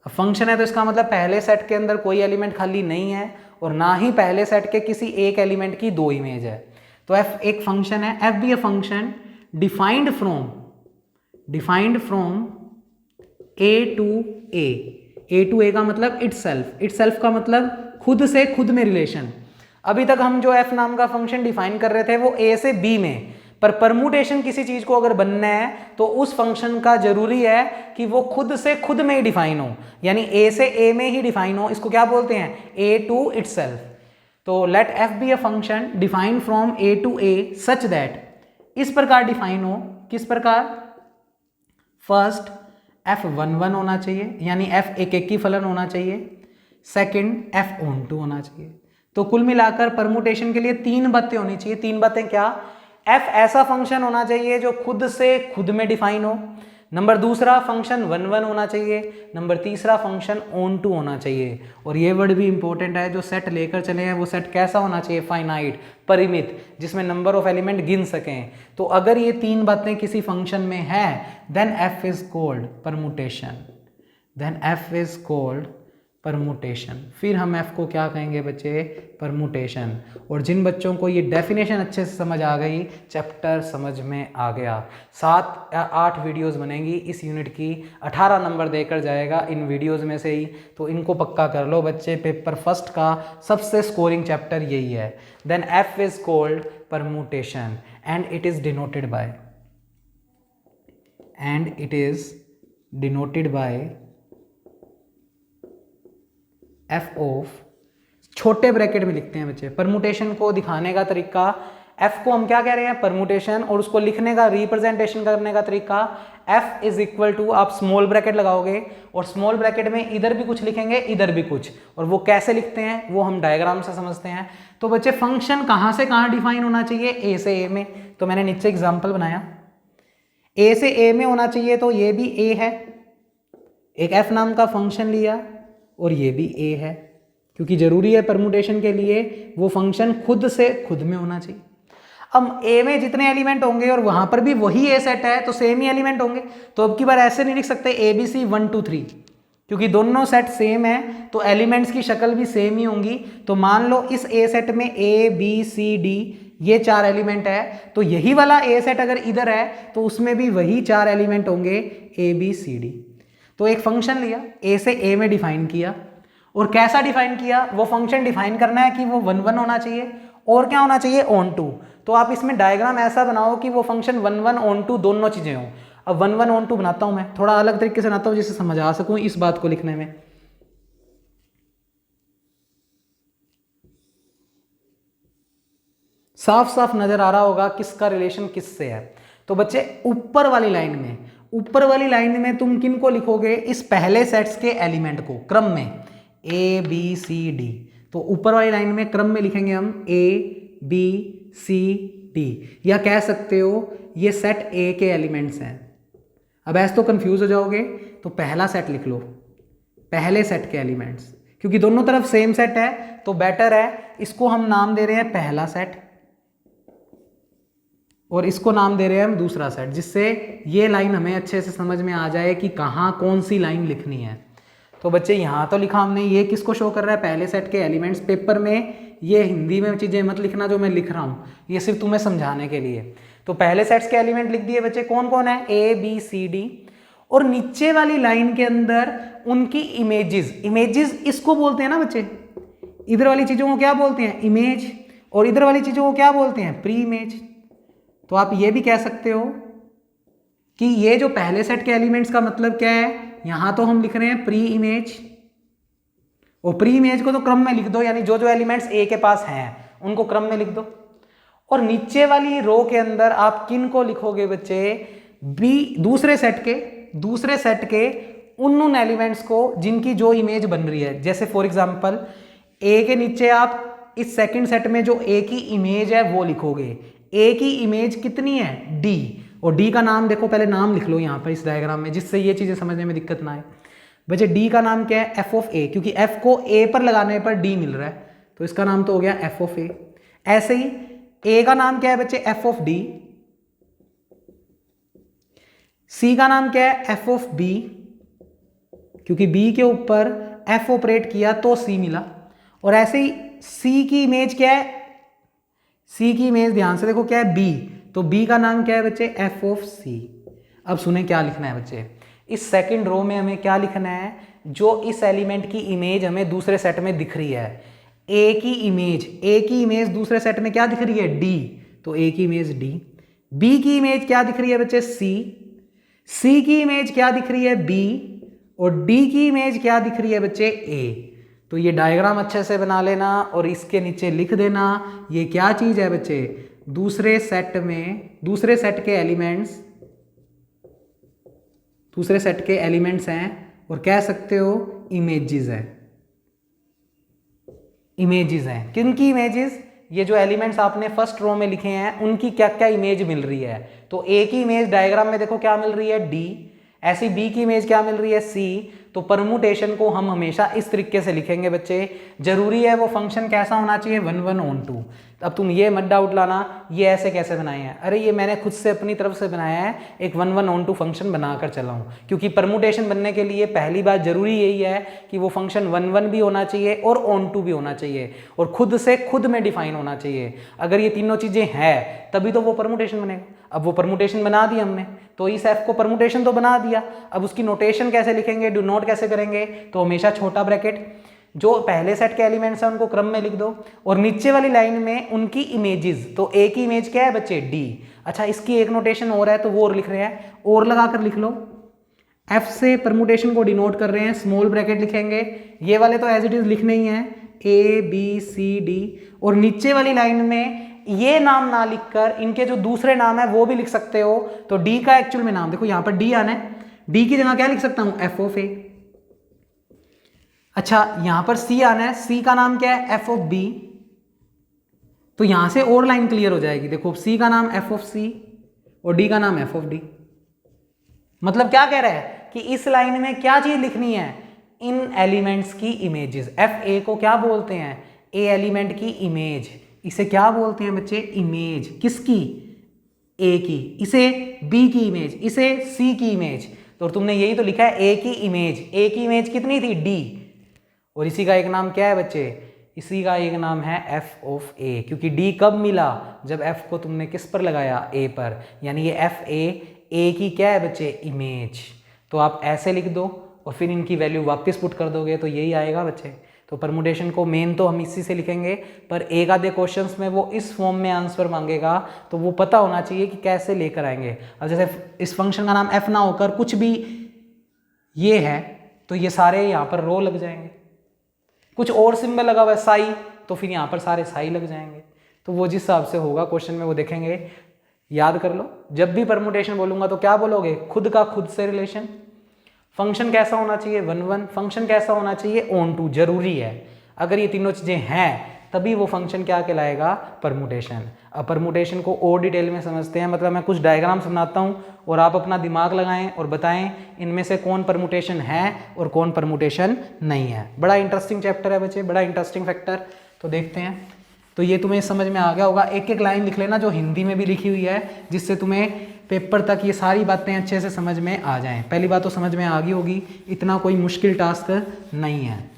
फंक्शन है तो इसका मतलब पहले सेट के अंदर कोई एलिमेंट खाली नहीं है और ना ही पहले सेट के किसी एक एलिमेंट की दो इमेज है। तो एफ एक फंक्शन है, F be a function defined from A to A का मतलब इटसेल्फ का मतलब खुद से खुद में रिलेशन। अभी तक हम जो एफ नाम का फंक्शन डिफाइन कर रहे थे वो ए से बी में, पर परमुटेशन किसी चीज को अगर बनना है तो उस फंक्शन का जरूरी है कि वो खुद से खुद में ही डिफाइन हो, यानी ए से ए में ही डिफाइन हो। इसको क्या बोलते हैं? A to itself. तो let F be a function define from A to A such that, इस प्रकार डिफाइन हो, किस प्रकार? फर्स्ट f11 होना चाहिए, यानी f एक एक की फलन होना चाहिए। सेकंड f ऑन टू होना चाहिए। तो कुल मिलाकर परमुटेशन के लिए तीन बातें होनी चाहिए। तीन बातें क्या? f ऐसा फंक्शन होना चाहिए जो खुद से खुद में डिफाइन हो। नंबर दूसरा फंक्शन 1 होना चाहिए। नंबर तीसरा फंक्शन ऑन टू होना चाहिए। और ये वर्ड भी इंपॉर्टेंट है, जो सेट लेकर चले हैं वो सेट कैसा होना चाहिए? फाइनाइट, परिमित, जिसमें नंबर ऑफ एलिमेंट गिन सकें। तो अगर ये तीन बातें किसी फंक्शन में है then f is called permutation, then f is called permutation. फिर हम f को क्या कहेंगे बच्चे? परमुटेशन। और जिन बच्चों को ये डेफिनेशन अच्छे से समझ आ गई, चैप्टर समझ में आ गया। 7 या 8 वीडियोस बनेंगी इस यूनिट की, 18 नंबर देकर जाएगा इन वीडियोस में से ही। तो इनको पक्का कर लो बच्चे, पेपर फर्स्ट का सबसे स्कोरिंग चैप्टर यही है। Then f is called permutation and it is denoted by F of, छोटे ब्रैकेट में लिखते हैं बच्चे। परमुटेशन को दिखाने का तरीका, एफ को हम क्या कह रहे हैं? परमुटेशन। और उसको लिखने का, रिप्रेजेंटेशन करने का तरीका, एफ इज इक्वल टू, आप स्मॉल ब्रैकेट लगाओगे और स्मॉल ब्रैकेट में इधर भी कुछ लिखेंगे इधर भी कुछ। और वो कैसे लिखते हैं वो हम डायग्राम से समझते हैं। तो बच्चे फंक्शन कहाँ से कहाँ डिफाइन होना चाहिए? ए से ए में। तो मैंने नीचे एग्जाम्पल बनाया, ए से ए में होना चाहिए, तो ये भी ए है, एक एफ नाम का फंक्शन लिया और ये भी ए है, क्योंकि जरूरी है परमुटेशन के लिए वो फंक्शन खुद से खुद में होना चाहिए। अब ए में जितने एलिमेंट होंगे और वहां पर भी वही ए सेट है तो सेम ही एलिमेंट होंगे। तो अब की बार ऐसे नहीं लिख सकते ए बी सी 1 2 3, क्योंकि दोनों सेट सेम है तो एलिमेंट्स की शक्ल भी सेम ही होंगी। तो मान लो इस ए सेट में ए बी सी डी ये 4 एलिमेंट है, तो यही वाला ए सेट अगर इधर है तो उसमें भी वही 4 एलिमेंट होंगे ए बी सी डी। तो एक फंक्शन लिया, ए से ए में डिफाइन किया, और कैसा डिफाइन किया? वो फंक्शन डिफाइन करना है कि वो 1 होना चाहिए और क्या होना चाहिए? Onto. तो आप इसमें डायग्राम ऐसा बनाओ कि वो फंक्शन 1 ऑन टू दोनों चीजें हों। अब 1 ऑन टू बनाता हूं मैं, थोड़ा अलग तरीके से बनाता हूं जिससे समझा सकूं इस बात को लिखने में। साफ साफ नजर आ रहा होगा किसका रिलेशन किससे है। तो बच्चे ऊपर वाली लाइन में तुम किन को लिखोगे? इस पहले सेट्स के एलिमेंट को क्रम में, ए बी सी डी। तो ऊपर वाली लाइन में क्रम में लिखेंगे हम ए बी सी डी, या कह सकते हो ये सेट ए के एलिमेंट्स हैं। अब ऐसे तो कंफ्यूज हो जाओगे, तो पहला सेट लिख लो, पहले सेट के एलिमेंट्स, क्योंकि दोनों तरफ सेम सेट है तो बेटर है। इसको हम नाम दे रहे हैं पहला सेट और इसको नाम दे रहे हैं हम दूसरा सेट, जिससे ये लाइन हमें अच्छे से समझ में आ जाए कि कहाँ कौन सी लाइन लिखनी है। तो बच्चे यहाँ तो लिखा हमने, ये किसको शो कर रहा है? पहले सेट के एलिमेंट्स। पेपर में ये हिंदी में चीज़ें मत लिखना जो मैं लिख रहा हूँ, ये सिर्फ तुम्हें समझाने के लिए। तो पहले सेट्स के एलिमेंट लिख दिए बच्चे, कौन कौन है? A B C D. और नीचे वाली लाइन के अंदर उनकी इमेजेस इसको बोलते हैं ना बच्चे, इधर वाली चीज़ों को क्या बोलते हैं? इमेज। और इधर वाली चीज़ों को क्या बोलते हैं? Pre image. तो आप ये भी कह सकते हो कि ये जो पहले सेट के एलिमेंट्स का मतलब क्या है? यहां तो हम लिख रहे हैं प्री इमेज, और प्री इमेज को तो क्रम में लिख दो, यानी जो जो एलिमेंट्स ए के पास हैं उनको क्रम में लिख दो। और नीचे वाली रो के अंदर आप किन को लिखोगे बच्चे? बी, दूसरे सेट के उन एलिमेंट्स को जिनकी जो इमेज बन रही है। जैसे फॉर एग्जांपल ए के नीचे आप इस सेकंड सेट में जो ए की इमेज है वो लिखोगे। ए की इमेज कितनी है? डी। और डी का नाम देखो, पहले नाम लिख लो यहाँ पर इस डायग्राम में, जिससे ये चीजें समझने में दिक्कत ना आए। बच्चे डी का नाम क्या है, एफ ऑफ ए, क्योंकि एफ को ए पर लगाने पर डी मिल रहा है, तो इसका नाम तो हो गया एफ ऑफ ए। ऐसे ही ए का नाम क्या है बच्चे, एफ ऑफ डी, सी का नाम क्या है, एफ ऑफ बी, क्योंकि बी के ऊपर एफ ऑपरेट किया तो सी मिला। और ऐसे ही सी की इमेज क्या है, सी की इमेज ध्यान से देखो क्या है, बी, तो बी का नाम क्या है बच्चे, एफ ऑफ सी। अब सुने क्या लिखना है बच्चे, इस सेकंड रो में हमें क्या लिखना है, जो इस एलिमेंट की इमेज हमें दूसरे सेट में दिख रही है, ए की इमेज दूसरे सेट में क्या दिख रही है, डी, तो ए की इमेज डी। बी की इमेज क्या दिख रही है बच्चे, सी की इमेज क्या दिख रही है, बी, और डी की इमेज क्या दिख रही है बच्चे, ए। तो ये डायग्राम अच्छे से बना लेना और इसके नीचे लिख देना, ये क्या चीज है बच्चे, दूसरे सेट के एलिमेंट्स हैं, और कह सकते हो इमेजेस हैं। किनकी इमेजेस, ये जो एलिमेंट्स आपने फर्स्ट रो में लिखे हैं उनकी क्या क्या इमेज मिल रही है। तो ए की इमेज डायग्राम में देखो क्या मिल रही है, डी, ऐसी बी की इमेज क्या मिल रही है, सी। तो परमुटेशन को हम हमेशा इस तरीके से लिखेंगे बच्चे, जरूरी है वो फंक्शन कैसा होना चाहिए, 1 1 on 2। अब तुम ये मत डाउट लाना ये ऐसे कैसे बनाए हैं, अरे ये मैंने खुद से अपनी तरफ से बनाया है, एक 1 1 on 2 फंक्शन बनाकर चला हूँ, क्योंकि परमुटेशन बनने के लिए पहली बात जरूरी यही है कि वो फंक्शन 1 1 भी होना चाहिए और on 2 भी होना चाहिए, और खुद से खुद में डिफाइन होना चाहिए। अगर ये तीनों चीजें हैं तभी तो वो परमुटेशन बनेगा। अब वो परमुटेशन बना दी हमने, तो इस एफ को परमुटेशन तो बना दिया, अब उसकी नोटेशन कैसे लिखेंगे, डू नोट कैसे करेंगे, तो हमेशा छोटा ब्रैकेट, जो पहले सेट के एलिमेंट्स हैं उनको क्रम में लिख दो, और नीचे वाली लाइन में उनकी इमेजेस, तो ए की इमेज क्या है बच्चे, डी। अच्छा इसकी एक नोटेशन और है तो वो और लिख रहे हैं, और लगाकर लिख लो। एफ से परमुटेशन को डिनोट कर रहे हैं, स्मॉल ब्रैकेट लिखेंगे, ये वाले तो एज इट इज लिखने ही हैं, ए बी सी डी, और नीचे वाली लाइन में ये नाम ना लिखकर इनके जो दूसरे नाम है वो भी लिख सकते हो। तो डी का एक्चुअल में नाम देखो, यहां पर डी आना है, डी की जगह क्या लिख सकता हूं, एफ ऑफ ए। अच्छा यहां पर सी आना है, सी का नाम क्या है, एफ ऑफ बी, तो यहां से और लाइन क्लियर हो जाएगी। देखो सी का नाम एफ ऑफ सी और डी का नाम एफ ऑफ डी। मतलब क्या कह रहा है कि इस लाइन में क्या चीज लिखनी है, इन एलिमेंट्स की इमेजेस। एफ ए को क्या बोलते हैं, ए एलिमेंट की इमेज, इसे क्या बोलते हैं बच्चे, इमेज, किसकी, ए की, इसे बी की इमेज, इसे सी की इमेज। तो तुमने यही तो लिखा है ए की इमेज, ए की इमेज कितनी थी, डी, और इसी का एक नाम क्या है बच्चे, इसी का एक नाम है एफ ऑफ ए, क्योंकि डी कब मिला, जब एफ को तुमने किस पर लगाया, ए पर, यानी ये एफ ए की क्या है बच्चे, इमेज। तो आप ऐसे लिख दो और फिर इनकी वैल्यू वापस पुट कर दोगे तो यही आएगा बच्चे। तो परमुटेशन को मेन तो हम इसी से लिखेंगे, पर एक आधे क्वेश्चंस में वो इस फॉर्म में आंसर मांगेगा, तो वो पता होना चाहिए कि कैसे लेकर आएंगे। अब जैसे इस फंक्शन का नाम एफ ना होकर कुछ भी ये है तो ये सारे यहाँ पर रो लग जाएंगे, कुछ और सिंबल लगा हुआ है साई, तो फिर यहाँ पर सारे साई लग जाएंगे। तो वो जिस हिसाब से होगा क्वेश्चन में वो देखेंगे। याद कर लो, जब भी परमुटेशन बोलूंगा तो क्या बोलोगे, खुद का खुद से रिलेशन। फंक्शन कैसा होना चाहिए, 1 1, फंक्शन कैसा होना चाहिए, on 2, जरूरी है। अगर ये तीनों चीजें हैं तभी वो फंक्शन क्या कहलाएगा, परमुटेशन। अब परमुटेशन को और डिटेल में समझते हैं, मतलब मैं कुछ डायग्राम्स बनाता हूँ और आप अपना दिमाग लगाएं और बताएं इनमें से कौन परमुटेशन है और कौन परमुटेशन नहीं है। बड़ा इंटरेस्टिंग चैप्टर है बच्चे, बड़ा इंटरेस्टिंग फैक्टर। तो देखते हैं। तो ये तुम्हें समझ में आ गया होगा, एक एक लाइन लिख लेना जो हिंदी में भी लिखी हुई है, जिससे तुम्हें पेपर तक ये सारी बातें अच्छे से समझ में आ जाएं। पहली बात तो समझ में आ गई होगी, इतना कोई मुश्किल टास्क नहीं है।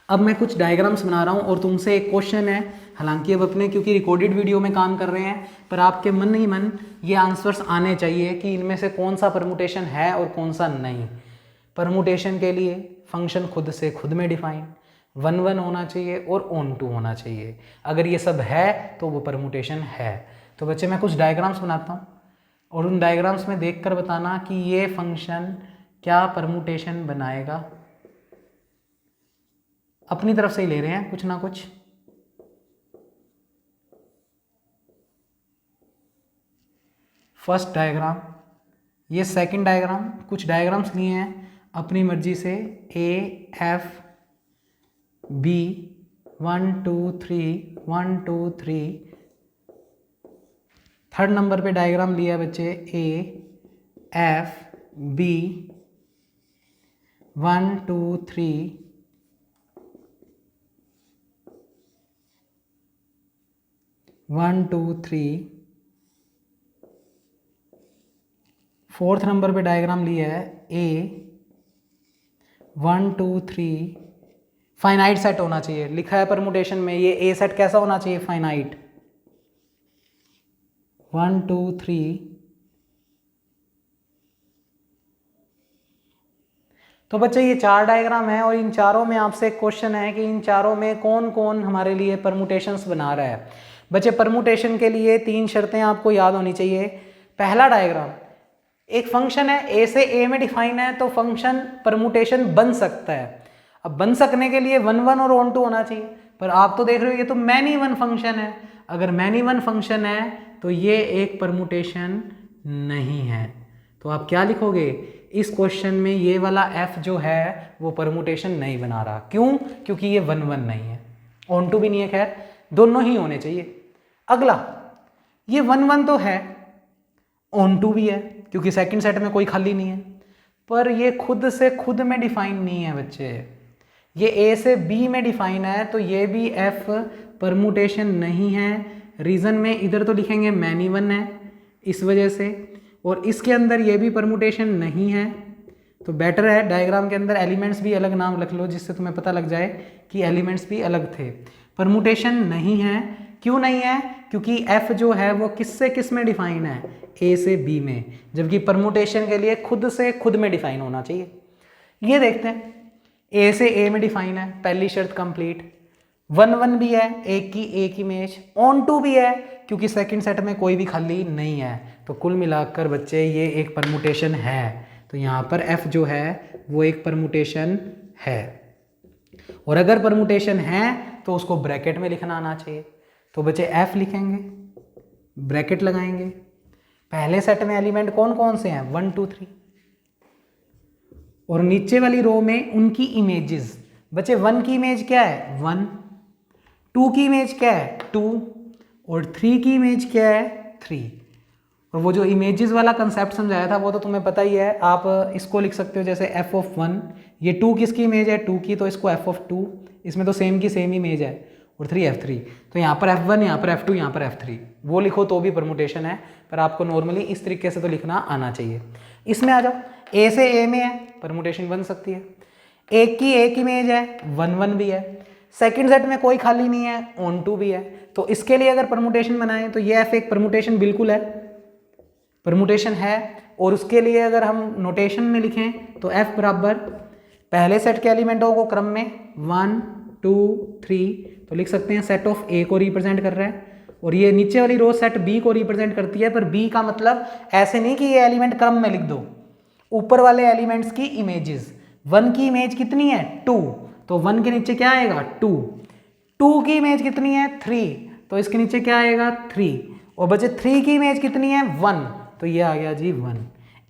अब मैं कुछ डायग्राम्स बना रहा हूँ और तुमसे एक क्वेश्चन है, हालांकि अब अपने क्योंकि रिकॉर्डेड वीडियो में काम कर रहे हैं, पर आपके मन ही मन ये आंसर्स आने चाहिए कि इनमें से कौन सा परमुटेशन है और कौन सा नहीं। परमुटेशन के लिए फंक्शन खुद से खुद में डिफाइन, 1 1 होना चाहिए और on 2 होना चाहिए। अगर ये सब है तो वो परमुटेशन है। तो बच्चे मैं कुछ डायग्राम्स बनाता हूँ और उन डायग्राम्स में देखकर बताना कि ये फंक्शन क्या परमुटेशन बनाएगा। अपनी तरफ से ही ले रहे हैं कुछ ना कुछ। फर्स्ट डायग्राम, ये सेकंड डायग्राम, कुछ डायग्राम्स लिए हैं अपनी मर्जी से, A F B 1 2 3 1 2 3। Third number पे डायग्राम लिया है बच्चे, A F B 1 2 3 1 2 3 fourth number पे डायग्राम लिया है ए 1 2 3 फाइनाइट सेट होना चाहिए, लिखा है परमुटेशन में ये ए सेट कैसा होना चाहिए, फाइनाइट। 1 2 3 तो बच्चे ये 4 डायग्राम है और इन चारों में आपसे एक क्वेश्चन है कि इन चारों में कौन कौन हमारे लिए परमुटेशंस बना रहा है। बच्चे परमुटेशन के लिए 3 शर्तें आपको याद होनी चाहिए। पहला डायग्राम, एक फंक्शन है ए से ए में डिफाइन है तो फंक्शन परमुटेशन बन सकता है। अब बन सकने के लिए 1 1 और ऑन टू होना चाहिए, पर आप तो देख रहे हो ये तो मैनी वन फंक्शन है। अगर मैनी वन फंक्शन है तो ये एक परमुटेशन नहीं है। तो आप क्या लिखोगे, इस क्वेश्चन में ये वाला f जो है वो परमुटेशन नहीं बना रहा। क्यों? क्योंकि ये 1 1 नहीं है, ऑन टू भी नहीं है, खैर दोनों ही होने चाहिए। अगला, ये 1 1 तो है, ऑन टू भी है क्योंकि सेकंड सेट में कोई खाली नहीं है, पर ये खुद से खुद में डिफाइन नहीं है बच्चे। ये a से b में डिफाइन है तो ये भी f परमुटेशन नहीं है। रीजन में इधर तो लिखेंगे मैनी वन है इस वजह से, और इसके अंदर ये भी परमुटेशन नहीं है। तो बेटर है डायग्राम के अंदर एलिमेंट्स भी अलग नाम रख लो जिससे तुम्हें पता लग जाए कि एलिमेंट्स भी अलग थे। परमुटेशन नहीं है, क्यों नहीं है? क्योंकि f जो है वो किससे किस में डिफाइन है, a से b में, जबकि परमुटेशन के लिए खुद से खुद में डिफाइन होना चाहिए। ये देखते हैं, a से a में डिफाइन है, पहली शर्त कंप्लीट। 1 1 भी है, एक की एक इमेज, ऑन टू भी है क्योंकि सेकंड सेट में कोई भी खाली नहीं है। तो कुल मिलाकर बच्चे ये एक परमुटेशन है। तो यहाँ पर f जो है वो एक परमुटेशन है, और अगर परमुटेशन है तो उसको ब्रैकेट में लिखना आना चाहिए। तो बच्चे f लिखेंगे, ब्रैकेट लगाएंगे। पहले सेट में एलिमेंट कौन कौन से हैं, 1 2 3, और नीचे वाली रो में उनकी इमेजेस। बच्चे 1 की इमेज क्या है, 1, 2 की इमेज क्या है, 2, और 3 की इमेज क्या है, 3। और वो जो इमेजेस वाला कंसेप्ट समझाया था वो तो तुम्हें पता ही है। आप इसको लिख सकते हो जैसे f ऑफ 1, ये 2 किसकी इमेज है, 2 की, तो इसको f ऑफ 2, इसमें तो सेम की सेम इमेज है, और 3 f3। तो यहाँ पर f1, यहाँ पर f2, यहाँ पर f3, वो लिखो तो भी परमुटेशन है, पर आपको नॉर्मली इस तरीके से तो लिखना आना चाहिए। इसमें आ जाओ, a से a में है, परमुटेशन बन सकती है। एक की एक इमेज है, 1 1 भी है, सेकंड सेट में कोई खाली नहीं है, ऑन टू भी है। तो इसके लिए अगर परमुटेशन बनाएं तो ये f एक परमुटेशन बिल्कुल है, परमुटेशन है। और उसके लिए अगर हम नोटेशन में लिखें तो f बराबर पहले सेट के एलिमेंटों को क्रम में 1 2 3, तो लिख सकते हैं सेट ऑफ a को रिप्रेजेंट कर रहा है, और ये नीचे वाली रो सेट b को रिप्रेजेंट करती है। पर b का मतलब ऐसे नहीं कि ये एलिमेंट क्रम में लिख दो, ऊपर वाले एलिमेंट्स की इमेजेस। 1 की इमेज कितनी है, 2, तो 1 के नीचे क्या आएगा, 2। 2 की इमेज कितनी है, 3, तो इसके नीचे क्या आएगा, 3। और बचे 3 की इमेज कितनी है, 1, तो ये आ गया जी 1।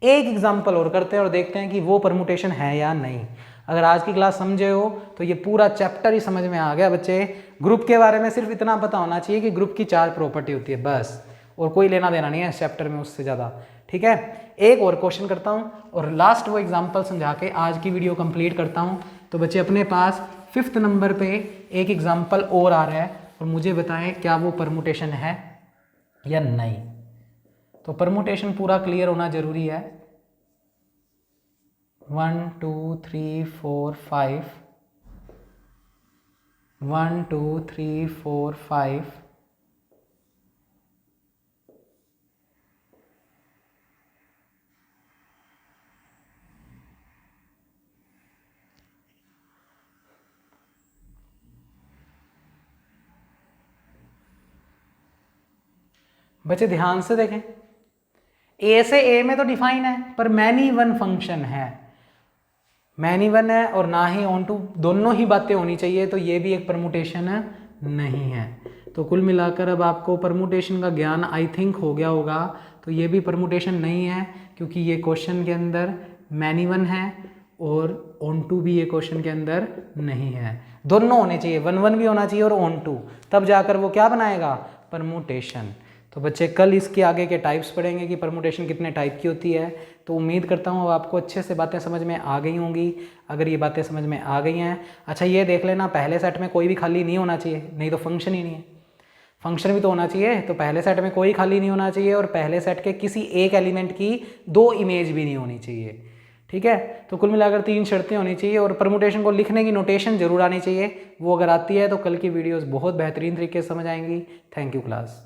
एक एग्जाम्पल और करते हैं और देखते हैं कि वो परमुटेशन है या नहीं। अगर आज की क्लास समझे हो तो ये पूरा चैप्टर ही समझ में आ गया बच्चे। ग्रुप के बारे में सिर्फ इतना पता होना चाहिए कि ग्रुप की 4 प्रॉपर्टी होती है बस, और कोई लेना देना नहीं है इस चैप्टर में उससे ज़्यादा। ठीक है, एक और क्वेश्चन करता हूँ और लास्ट वो एग्जाम्पल समझा के आज की वीडियो कंप्लीट करता हूँ। तो बच्चे अपने पास 5th नंबर पे एक एग्जाम्पल और आ रहा है, और मुझे बताएं क्या वो परमुटेशन है या नहीं। तो परमुटेशन पूरा क्लियर होना जरूरी है। 1 2 3 4 5, 1 2 3 4 5, बच्चे ध्यान से देखें, ए से ए में तो डिफाइन है पर मैनी वन फंक्शन है, मैनी वन है और ना ही ऑन टू, दोनों ही बातें होनी चाहिए। तो ये भी एक परमुटेशन नहीं है। तो कुल मिलाकर अब आपको परमुटेशन का ज्ञान आई थिंक हो गया होगा। तो ये भी परमुटेशन नहीं है क्योंकि ये क्वेश्चन के अंदर मैनी वन है और ऑन टू भी ये क्वेश्चन के अंदर नहीं है। दोनों होने चाहिए, 1 1 भी होना चाहिए और ऑन टू, तब जाकर वो क्या बनाएगा, परमुटेशन। तो बच्चे कल इसके आगे के टाइप्स पढ़ेंगे कि परमुटेशन कितने टाइप की होती है। तो उम्मीद करता हूँ अब आपको अच्छे से बातें समझ में आ गई होंगी। अगर ये बातें समझ में आ गई हैं, अच्छा ये देख लेना पहले सेट में कोई भी खाली नहीं होना चाहिए, नहीं तो फंक्शन ही नहीं है। फंक्शन भी तो होना चाहिए, तो पहले सेट में कोई खाली नहीं होना चाहिए और पहले सेट के किसी एक एलिमेंट की 2 इमेज भी नहीं होनी चाहिए। ठीक है, तो कुल मिलाकर 3 शर्तें होनी चाहिए और परमुटेशन को लिखने की नोटेशन जरूर आनी चाहिए। वो अगर आती है तो कल की वीडियोस बहुत बेहतरीन तरीके से समझ आएंगी। Thank you class.